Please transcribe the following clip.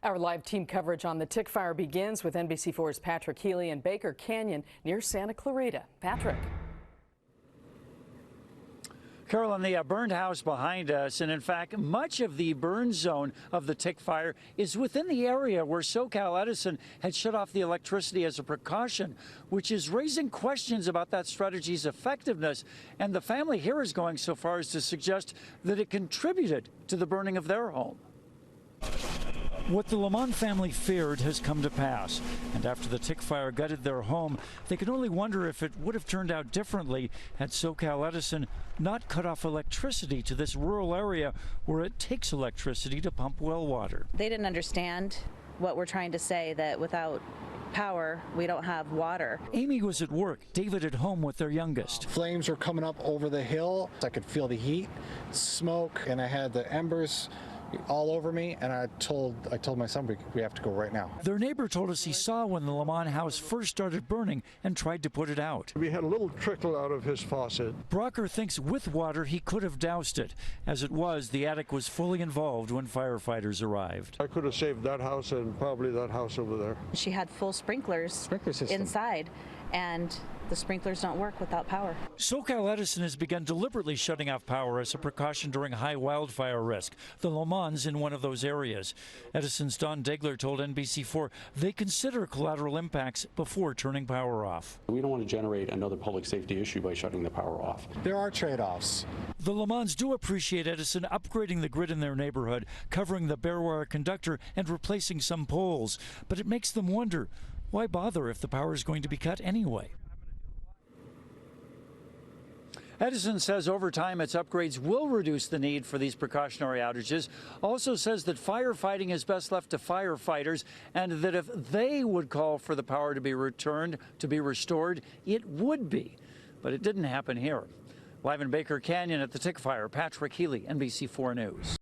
Our live team coverage on the tick fire begins with NBC4's Patrick Healy in Baker Canyon near Santa Clarita. Patrick. Carolyn, the burned house behind us, and in fact, much of the burn zone of the tick fire is within the area where SoCal Edison had shut off the electricity as a precaution, which is raising questions about that strategy's effectiveness. And the family here is going so far as to suggest that it contributed to the burning of their home. What the LAMON family feared has come to pass, and after the tick fire gutted their home, they can only wonder if it would have turned out differently had SoCal Edison not cut off electricity to this rural area where it takes electricity to pump well water. They didn't understand what we're trying to say, that without power, we don't have water. Amy was at work, David at home with their youngest. Flames were coming up over the hill. I could feel the heat, smoke, and I had the embers all over me, and I told my son we have to go right now. Their neighbor told us he saw when the LAMON house first started burning and tried to put it out. We had a little trickle out of his faucet. Brocker thinks with water he could have doused it. As it was, the attic was fully involved when firefighters arrived. I could have saved that house and probably that house over there. She had full sprinklers inside, and the sprinklers don't work without power. SoCal Edison has begun deliberately shutting off power as a precaution during high wildfire risk. The LAMON's in one of those areas. Edison's Don Degler told NBC4 they consider collateral impacts before turning power off. We don't want to generate another public safety issue by shutting the power off. There are trade-offs. The LAMON's do appreciate Edison upgrading the grid in their neighborhood, covering the bare wire conductor and replacing some poles. But it makes them wonder, why bother if the power is going to be cut anyway? Edison says over time its upgrades will reduce the need for these precautionary outages. Also says that firefighting is best left to firefighters, and that if they would call for the power to be restored, it would be. But it didn't happen here. Live in Baker Canyon at the tick fire, Patrick Healy, NBC4 News.